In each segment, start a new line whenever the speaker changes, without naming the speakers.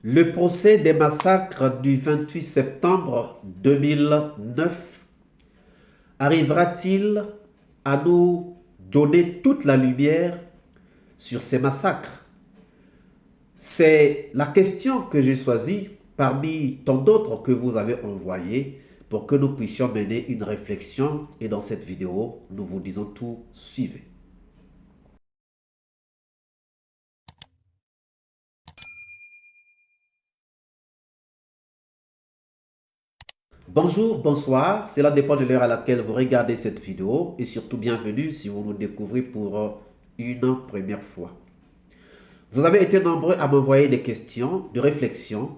Le procès des massacres du 28 septembre 2009 arrivera-t-il à nous donner toute la lumière sur ces massacres? C'est la question que j'ai choisie parmi tant d'autres que vous avez envoyées pour que nous puissions mener une réflexion, et dans cette vidéo, nous vous disons tout, suivez. Bonjour, bonsoir, cela dépend de l'heure à laquelle vous regardez cette vidéo et surtout bienvenue si vous nous découvrez pour une première fois. Vous avez été nombreux à m'envoyer des questions de réflexion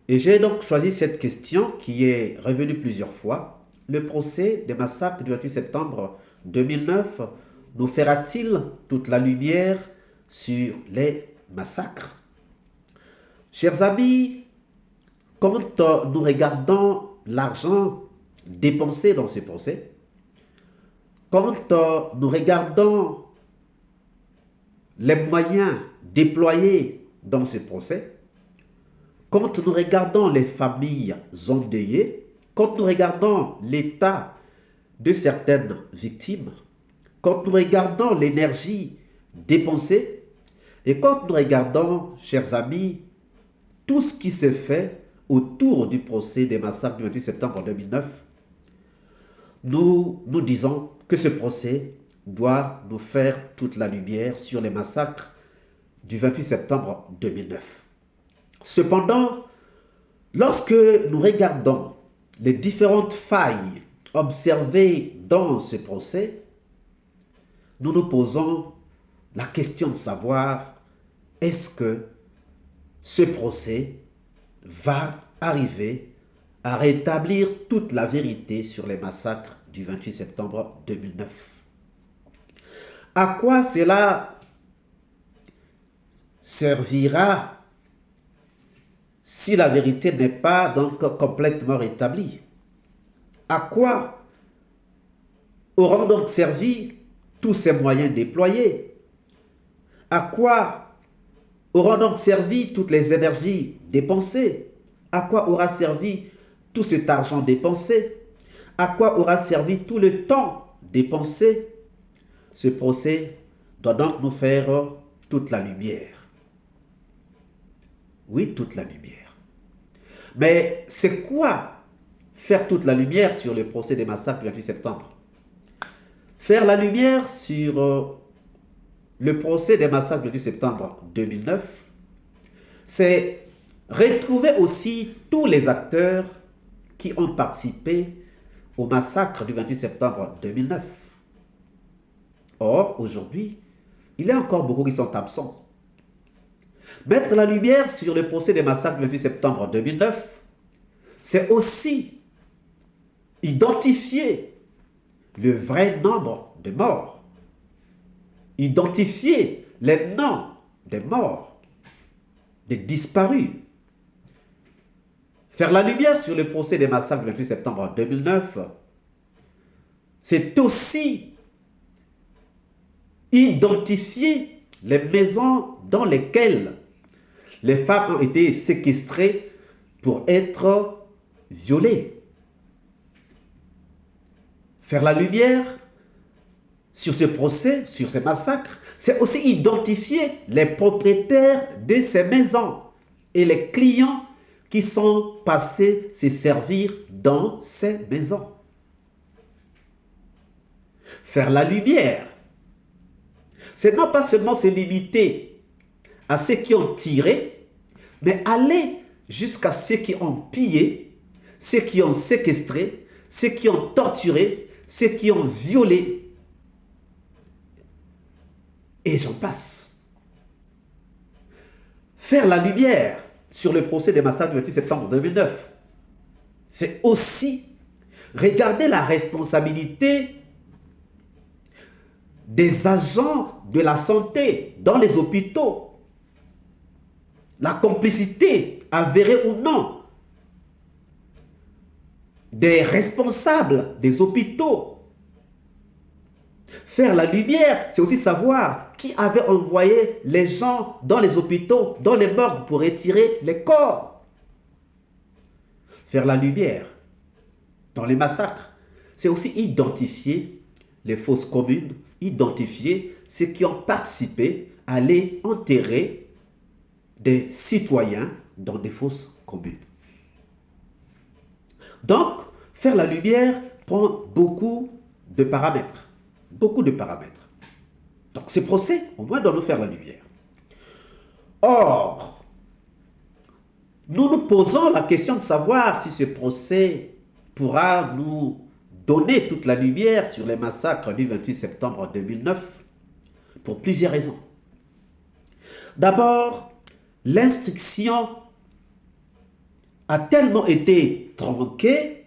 et j'ai donc choisi cette question qui est revenue plusieurs fois. Le procès des massacres du 28 septembre 2009 nous fera-t-il toute la lumière sur les massacres? Chers amis, quand nous regardons l'argent dépensé dans ce procès, quand nous regardons les moyens déployés dans ce procès, quand nous regardons les familles endeuillées, quand nous regardons l'état de certaines victimes, quand nous regardons l'énergie dépensée, et quand nous regardons, chers amis, tout ce qui s'est fait autour du procès des massacres du 28 septembre 2009, nous disons que ce procès doit nous faire toute la lumière sur les massacres du 28 septembre 2009. Cependant, lorsque nous regardons les différentes failles observées dans ce procès, nous nous posons la question de savoir est-ce que ce procès va arriver à rétablir toute la vérité sur les massacres du 28 septembre 2009. À quoi cela servira si la vérité n'est pas donc complètement rétablie? À quoi auront donc servi tous ces moyens déployés? À quoi auront donc servi toutes les énergies dépensées? À quoi aura servi tout cet argent dépensé? À quoi aura servi tout le temps dépensé? Ce procès doit donc nous faire toute la lumière. Oui, toute la lumière. Mais c'est quoi faire toute la lumière sur le procès des massacres du 28 septembre? Faire la lumière sur le procès des massacres du 28 septembre 2009, c'est retrouver aussi tous les acteurs qui ont participé au massacre du 28 septembre 2009. Or, aujourd'hui, il y a encore beaucoup qui sont absents. Mettre la lumière sur le procès des massacres du 28 septembre 2009, c'est aussi identifier le vrai nombre de morts, identifier les noms des morts, des disparus. Faire la lumière sur le procès des massacres du 28 septembre 2009, c'est aussi identifier les maisons dans lesquelles les femmes ont été séquestrées pour être violées. Faire la lumière sur ce procès, sur ces massacres, c'est aussi identifier les propriétaires de ces maisons et les clients qui sont passés se servir dans ces maisons. Faire la lumière, c'est non pas seulement se limiter à ceux qui ont tiré, mais aller jusqu'à ceux qui ont pillé, ceux qui ont séquestré, ceux qui ont torturé, ceux qui ont violé, et j'en passe. Faire la lumière sur le procès des massacres du 28 septembre 2009, c'est aussi regarder la responsabilité des agents de la santé dans les hôpitaux, la complicité avérée ou non des responsables des hôpitaux Faire la lumière, c'est aussi savoir qui avait envoyé les gens dans les hôpitaux, dans les morgues pour retirer les corps. Faire la lumière dans les massacres, c'est aussi identifier les fosses communes, identifier ceux qui ont participé à aller enterrer des citoyens dans des fosses communes. Donc, faire la lumière prend beaucoup de paramètres. Beaucoup de paramètres. Donc, ces procès, au moins, doivent nous faire la lumière. Or, nous nous posons la question de savoir si ce procès pourra nous donner toute la lumière sur les massacres du 28 septembre 2009 pour plusieurs raisons. D'abord, l'instruction a tellement été tronquée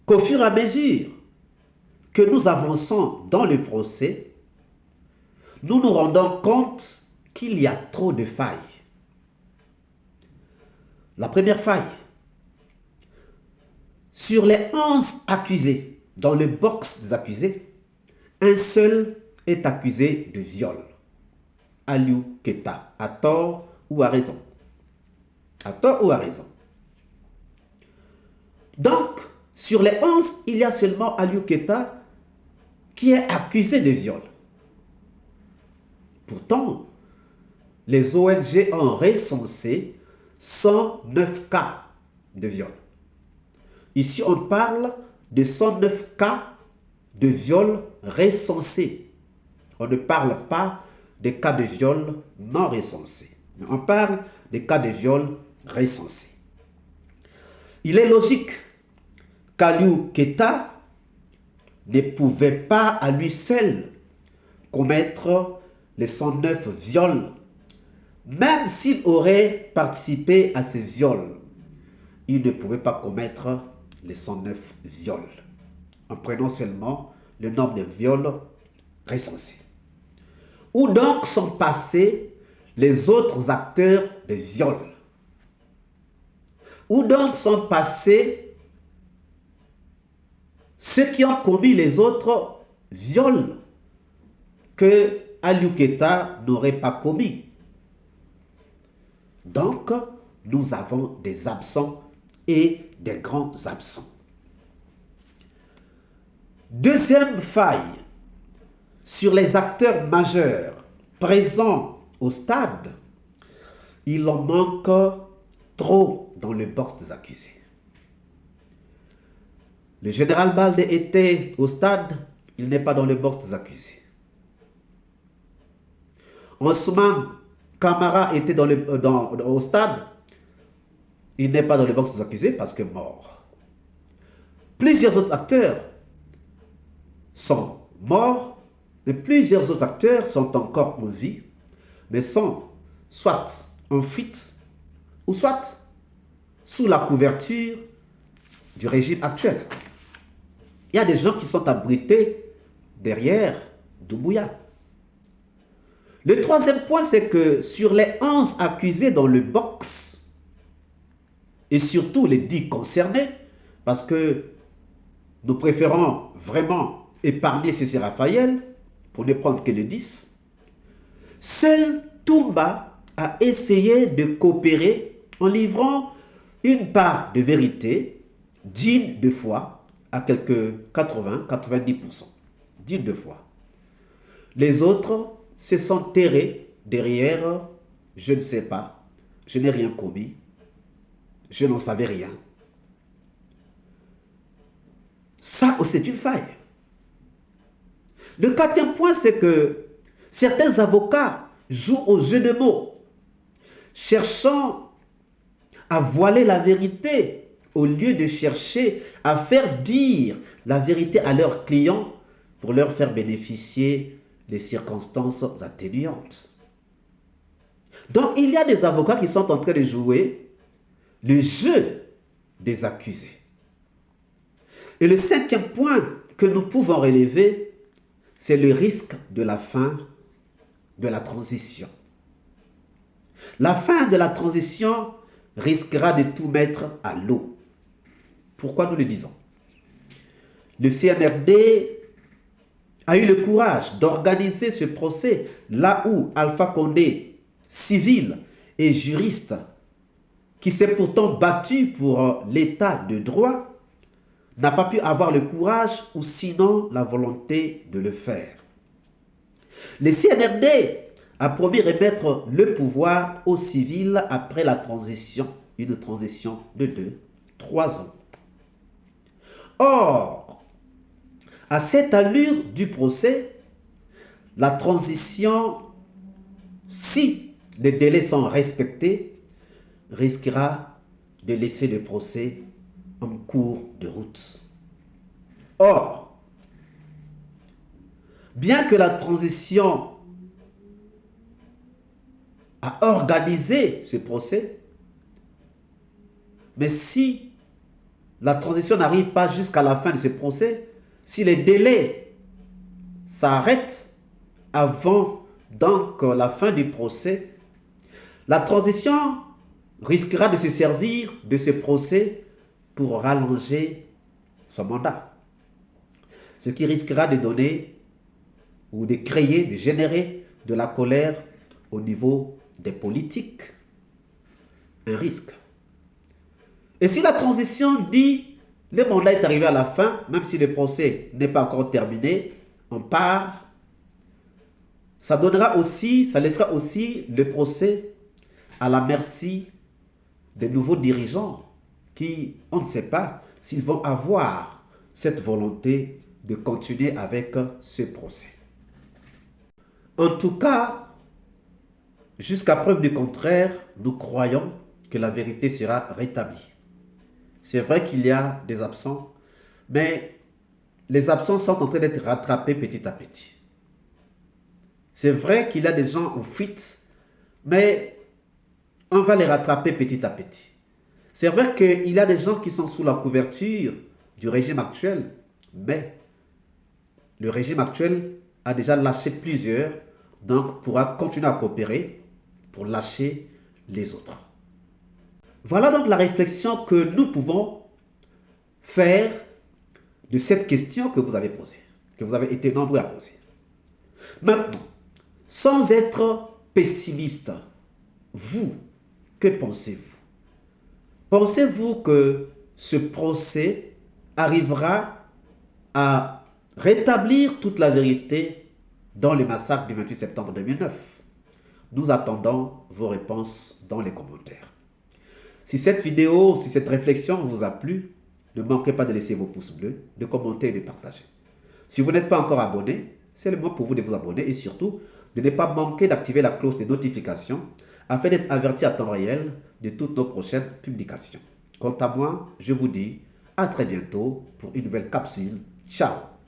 qu'au fur et à mesure que nous avançons dans le procès, nous nous rendons compte qu'il y a trop de failles. La première faille, sur les 11 accusés dans le box des accusés, un seul est accusé de viol. Aliou Keita, à tort ou à raison. À tort ou à raison. Donc, sur les 11, il y a seulement Aliou Keita qui est accusé de viol. Pourtant, les ONG ont recensé 109 cas de viol. Ici, on parle de 109 cas de viol recensés. On ne parle pas des cas de viol non recensés. Mais on parle des cas de viol recensés. Il est logique qu'Aliou Keita ne pouvait pas à lui seul commettre les 109 viols. Même s'il aurait participé à ces viols, il ne pouvait pas commettre les 109 viols, en prenant seulement le nombre de viols recensés. Où donc sont passés les autres acteurs de viol? Où donc sont passés ceux qui ont commis les autres viols que Aliou Keita n'aurait pas commis? Donc, nous avons des absents et des grands absents. Deuxième faille, sur les acteurs majeurs présents au stade, il en manque trop dans le box des accusés. Le général Baldé était au stade, il n'est pas dans le box des accusés. Ousmane Camara était au stade, il n'est pas dans le box des accusés parce que mort. Plusieurs autres acteurs sont morts, mais plusieurs autres acteurs sont encore en vie, mais sont soit en fuite, ou soit sous la couverture du régime actuel. Il y a des gens qui sont abrités derrière Doumbouya. Le troisième point, c'est que sur les 11 accusés dans le box, et surtout les 10 concernés, parce que nous préférons vraiment épargner Cécile Raphaël, pour ne prendre que les 10, seul Toumba a essayé de coopérer en livrant une part de vérité digne de foi à quelques 80-90%, digne de foi. Les autres se sont terrés derrière « je ne sais pas, je n'ai rien commis, je n'en savais rien ». Ça, c'est une faille. Le quatrième point, c'est que certains avocats jouent au jeu de mots, cherchant à voiler la vérité au lieu de chercher à faire dire la vérité à leurs clients pour leur faire bénéficier des circonstances atténuantes. Donc, il y a des avocats qui sont en train de jouer le jeu des accusés. Et le cinquième point que nous pouvons relever, c'est le risque de la fin de la transition. La fin de la transition risquera de tout mettre à l'eau. Pourquoi nous le disons? le CNRD a eu le courage d'organiser ce procès là où Alpha Condé, civil et juriste, qui s'est pourtant battu pour l'état de droit, n'a pas pu avoir le courage ou sinon la volonté de le faire. Le CNRD a promis remettre le pouvoir aux civils après la transition, une transition de 3 ans. Or, à cette allure du procès, la transition, si les délais sont respectés, risquera de laisser le procès en cours de route. Or, bien que la transition a organisé ce procès, mais si la transition n'arrive pas jusqu'à la fin de ce procès, si les délais s'arrêtent avant donc la fin du procès, la transition risquera de se servir de ce procès pour rallonger son mandat. Ce qui risquera de donner ou de créer, de générer de la colère au niveau des politiques. Un risque. Et si la transition dit le mandat est arrivé à la fin, même si le procès n'est pas encore terminé, on part, ça donnera aussi, ça laissera aussi le procès à la merci des nouveaux dirigeants qui, on ne sait pas s'ils vont avoir cette volonté de continuer avec ce procès. En tout cas, jusqu'à preuve du contraire, nous croyons que la vérité sera rétablie. C'est vrai qu'il y a des absents, mais les absents sont en train d'être rattrapés petit à petit. C'est vrai qu'il y a des gens en fuite, mais on va les rattraper petit à petit. C'est vrai qu'il y a des gens qui sont sous la couverture du régime actuel, mais le régime actuel a déjà lâché plusieurs, donc pourra continuer à coopérer pour lâcher les autres. Voilà donc la réflexion que nous pouvons faire de cette question que vous avez posée, que vous avez été nombreux à poser. Maintenant, sans être pessimiste, vous, que pensez-vous? Pensez-vous que ce procès arrivera à rétablir toute la vérité dans le massacre du 28 septembre 2009? Nous attendons vos réponses dans les commentaires. Si cette vidéo, si cette réflexion vous a plu, ne manquez pas de laisser vos pouces bleus, de commenter et de partager. Si vous n'êtes pas encore abonné, c'est le moment pour vous de vous abonner et surtout de ne pas manquer d'activer la cloche de notification afin d'être averti à temps réel de toutes nos prochaines publications. Quant à moi, je vous dis à très bientôt pour une nouvelle capsule. Ciao!